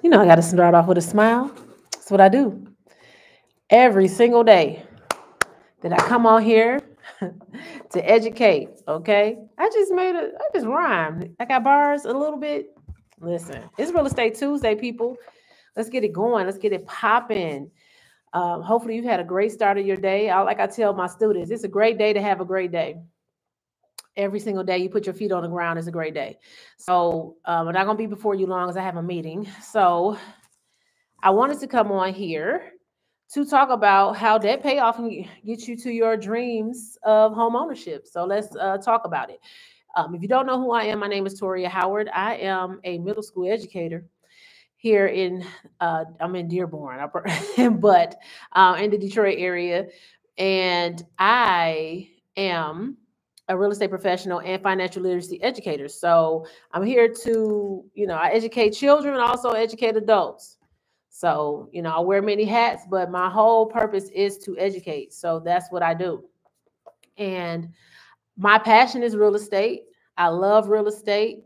You know, I got to start off with a smile. That's what I do every single day that I come on here to educate. Okay. I just rhymed. I got bars a little bit. Listen, it's Real Estate Tuesday, people. Let's get it going. Let's get it popping. Hopefully, you've had a great start of your day. Like I tell my students, it's a great day to have a great day. Every single day you put your feet on the ground is a great day. So I'm not going to be before you long as I have a meeting. So I wanted to come on here to talk about how debt payoff can get you to your dreams of home ownership. So let's talk about it. If you don't know who I am, my name is Toria Howard. I am a middle school educator here I'm in Dearborn, but in the Detroit area. And I am a real estate professional and financial literacy educator. So I'm here to, I educate children and also educate adults. So, I wear many hats, but my whole purpose is to educate. So that's what I do. And my passion is real estate. I love real estate.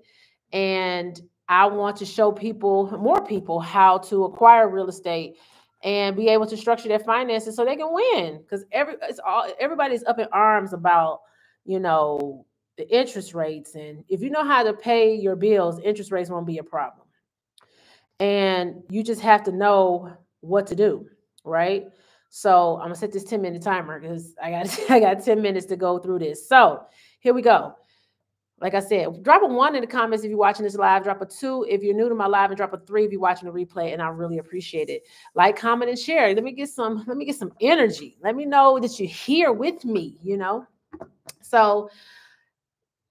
And I want to show more people, how to acquire real estate and be able to structure their finances so they can win. Because everybody's up in arms about, the interest rates. And if you know how to pay your bills, interest rates won't be a problem. And you just have to know what to do, right? So I'm gonna set this 10-minute timer because I got 10 minutes to go through this. So here we go. Like I said, drop a 1 in the comments if you're watching this live. Drop a 2 if you're new to my live, and drop a 3 if you're watching the replay. And I really appreciate it. Like, comment, and share. Let me get some energy. Let me know that you're here with me. So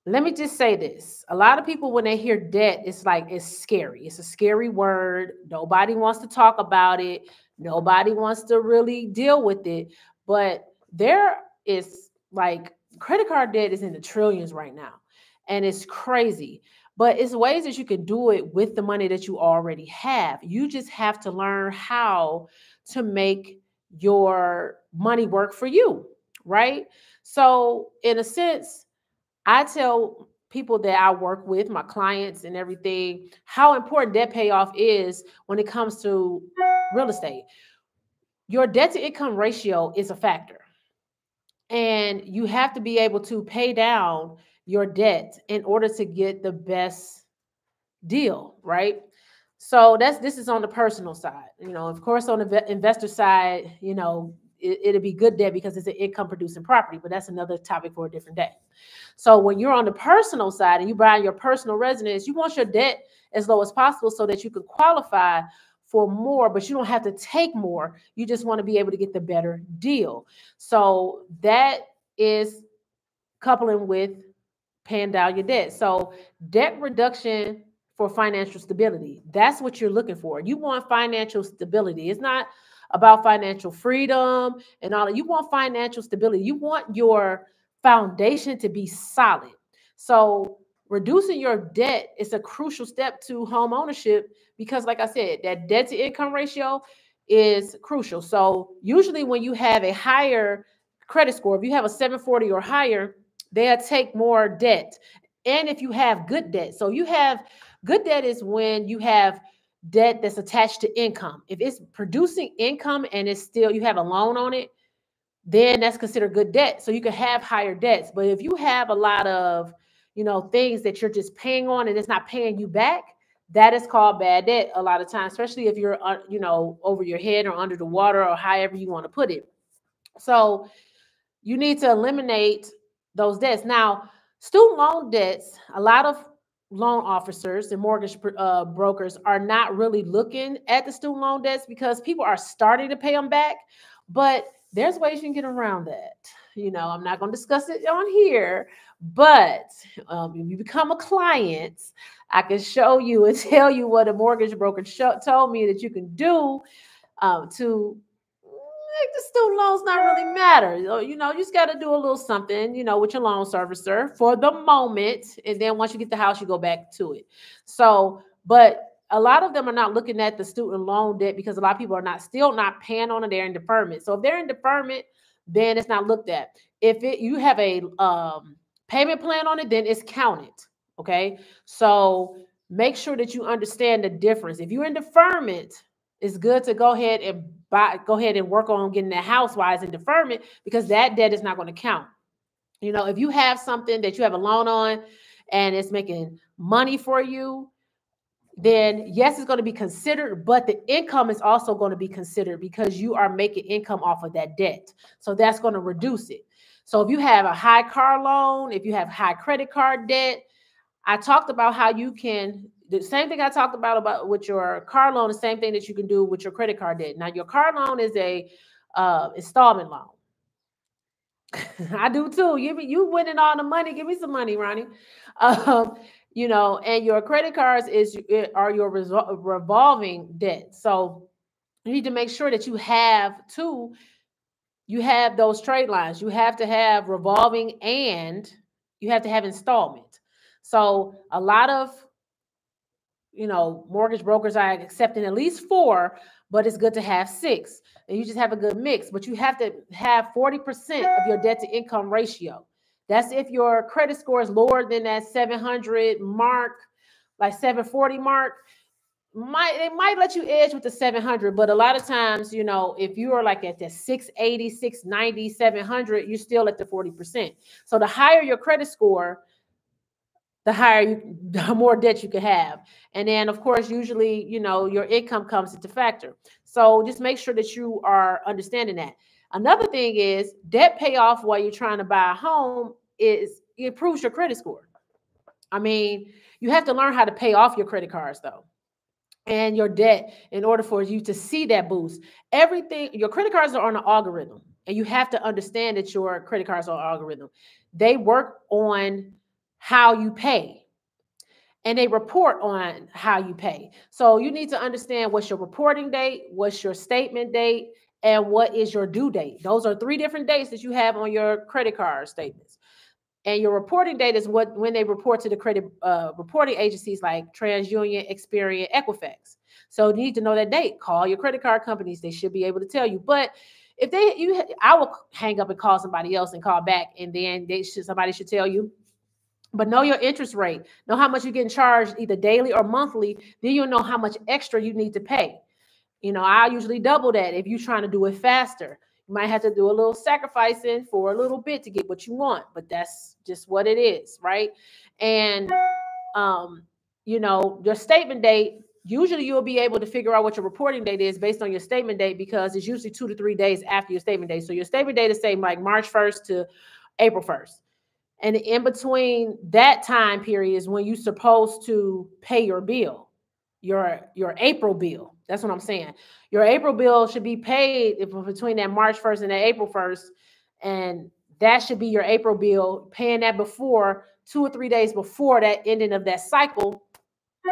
let me just say this. A lot of people, when they hear debt, it's scary. It's a scary word. Nobody wants to talk about it. Nobody wants to really deal with it. But there is credit card debt is in the trillions right now. And it's crazy. But it's ways that you can do it with the money that you already have. You just have to learn how to make your money work for you, right? So in a sense, I tell people that I work with, my clients and everything, how important debt payoff is when it comes to real estate. Your debt to income ratio is a factor. And you have to be able to pay down your debt in order to get the best deal, right? So this is on the personal side. Of course, on the investor side, it'll be good debt because it's an income producing property, but that's another topic for a different day. So when you're on the personal side and you buy your personal residence, you want your debt as low as possible so that you can qualify for more, but you don't have to take more. You just want to be able to get the better deal. So that is coupling with paying down your debt. So debt reduction for financial stability. That's what you're looking for. You want financial stability. It's not about financial freedom and all that. You want financial stability. You want your foundation to be solid. So reducing your debt is a crucial step to home ownership because, like I said, that debt to income ratio is crucial. So usually when you have a higher credit score, if you have a 740 or higher, they'll take more debt. And if you have good debt, so you have good debt is when you have debt that's attached to income. If it's producing income and it's still, you have a loan on it, then that's considered good debt. So you can have higher debts. But if you have a lot of, things that you're just paying on and it's not paying you back, that is called bad debt a lot of times, especially if you're, over your head or under the water or however you want to put it. So you need to eliminate those debts. Now, student loan debts, a lot of loan officers and mortgage brokers are not really looking at the student loan debts because people are starting to pay them back, but there's ways you can get around that. I'm not going to discuss it on here, but if you become a client, I can show you and tell you what a mortgage broker told me that you can do to make the student loans not really matter. You just got to do a little something, with your loan servicer for the moment. And then once you get the house, you go back to it. So, but a lot of them are not looking at the student loan debt because a lot of people are still not paying on it. They're in deferment. So if they're in deferment, then it's not looked at. If you have a payment plan on it, then it's counted. Okay. So make sure that you understand the difference. If you're in deferment, it's good to go ahead and work on getting that house-wise in deferment, because that debt is not going to count. You know, if you have something that you have a loan on and it's making money for you, then yes, it's going to be considered, but the income is also going to be considered because you are making income off of that debt. So that's going to reduce it. So if you have a high car loan, if you have high credit card debt, I talked about how you can, the same thing I talked about with your car loan, the same thing that you can do with your credit card debt. Now, your car loan is a installment loan. I do too. You winning all the money. Give me some money, Ronnie. Um, you know, and your credit cards are your revolving debt. So you need to make sure that you have those trade lines. You have to have revolving and you have to have installment. So a lot of mortgage brokers are accepting at least 4, but it's good to have 6. And you just have a good mix. But you have to have 40% of your debt to income ratio. That's if your credit score is lower than that 700 mark, like 740 mark. They might let you edge with the 700, but a lot of times, if you are like at the 680, 690, 700, you're still at the 40%. So the higher your credit score, the more debt you can have. And then, of course, usually, your income comes into factor. So just make sure that you are understanding that. Another thing is debt payoff while you're trying to buy a home it improves your credit score. I mean, you have to learn how to pay off your credit cards, though, and your debt in order for you to see that boost. Everything, your credit cards are on an algorithm, and you have to understand that your credit cards are on an algorithm. They work on how you pay, and they report on how you pay. So you need to understand what's your reporting date, what's your statement date, and what is your due date. Those are 3 different dates that you have on your credit card statements. And your reporting date is when they report to the credit reporting agencies like TransUnion, Experian, Equifax. So you need to know that date. Call your credit card companies; they should be able to tell you. But if I will hang up and call somebody else and call back, and then somebody should tell you. But know your interest rate. Know how much you're getting charged either daily or monthly. Then you'll know how much extra you need to pay. I usually double that if you're trying to do it faster. You might have to do a little sacrificing for a little bit to get what you want, but that's just what it is, right? And your statement date, usually you'll be able to figure out what your reporting date is based on your statement date, because it's usually 2 to 3 days after your statement date. So your statement date is say like March 1st to April 1st. And in between that time period is when you're supposed to pay your bill, your April bill. That's what I'm saying. Your April bill should be paid between that March 1st and that April 1st. And that should be your April bill, paying that before 2 or 3 days before that ending of that cycle.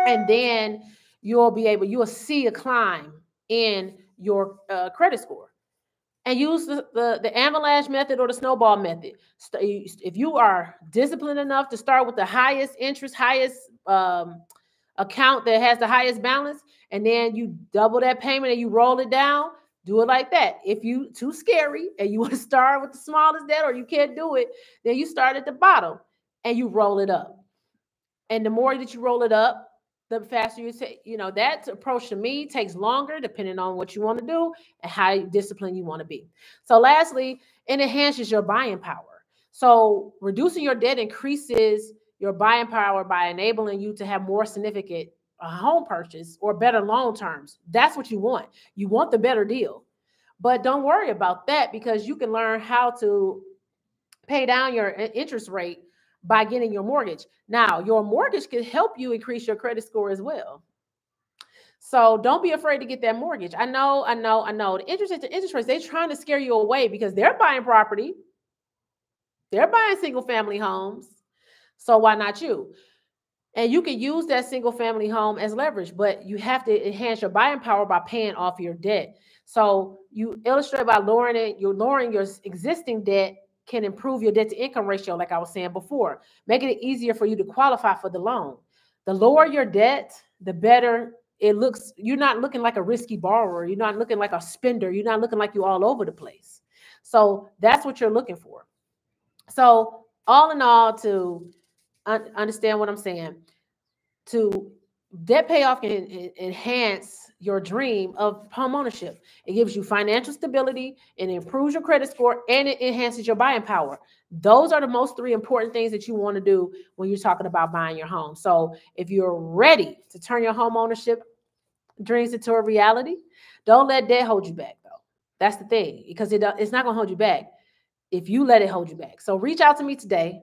And then you'll see a climb in your credit score. And use the avalanche method or the snowball method. If you are disciplined enough to start with the highest interest, highest account that has the highest balance, and then you double that payment and you roll it down, do it like that. If you too scary and you want to start with the smallest debt or you can't do it, then you start at the bottom and you roll it up. And the more that you roll it up, the faster you take. That approach to me takes longer depending on what you want to do and how disciplined you want to be. So lastly, it enhances your buying power. So reducing your debt increases your buying power by enabling you to have more significant home purchase or better loan terms. That's what you want. You want the better deal. But don't worry about that, because you can learn how to pay down your interest rate by getting your mortgage. Now, your mortgage can help you increase your credit score as well. So don't be afraid to get that mortgage. I know. The interest rates, they're trying to scare you away because they're buying property. They're buying single family homes. So why not you? And you can use that single family home as leverage, but you have to enhance your buying power by paying off your debt. So you illustrate by lowering your existing debt can improve your debt to income ratio, like I was saying before, making it easier for you to qualify for the loan. The lower your debt, the better it looks. You're not looking like a risky borrower. You're not looking like a spender. You're not looking like you're all over the place. So that's what you're looking for. So all in all, to understand what I'm saying, to Debt payoff can enhance your dream of home ownership. It gives you financial stability, it improves your credit score, and it enhances your buying power. Those are the most three important things that you want to do when you're talking about buying your home. So if you're ready to turn your home ownership dreams into a reality, don't let debt hold you back, though. That's the thing, because it's not going to hold you back if you let it hold you back. So reach out to me today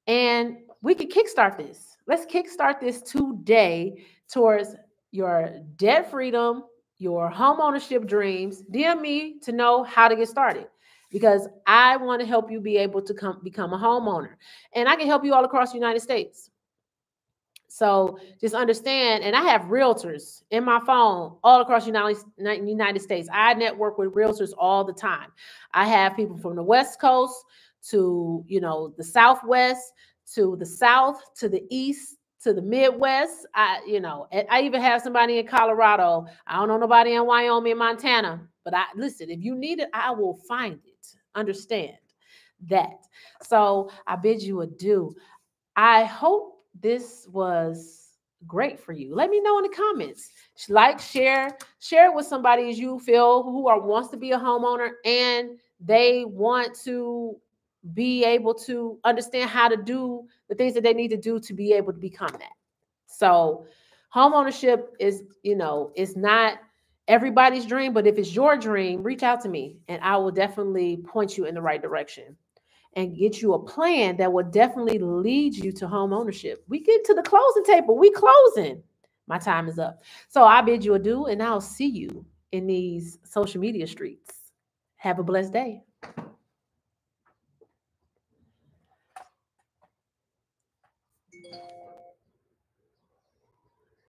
and we can kickstart this. Let's kickstart this today towards your debt freedom, your home ownership dreams. DM me to know how to get started, because I want to help you be able to become a homeowner. And I can help you all across the United States. So just understand, and I have realtors in my phone all across the United States. I network with realtors all the time. I have people from the West Coast to, the Southwest, to the South, to the East, to the Midwest. I even have somebody in Colorado. I don't know nobody in Wyoming and Montana, but listen, if you need it, I will find it. Understand that. So I bid you adieu. I hope this was great for you. Let me know in the comments. Like, share it with somebody as you feel wants to be a homeowner and they want to be able to understand how to do the things that they need to do to be able to become that. So home ownership is not everybody's dream, but if it's your dream, reach out to me and I will definitely point you in the right direction and get you a plan that will definitely lead you to home ownership. We get to the closing table. We closing. My time is up. So I bid you adieu, and I'll see you in these social media streets. Have a blessed day.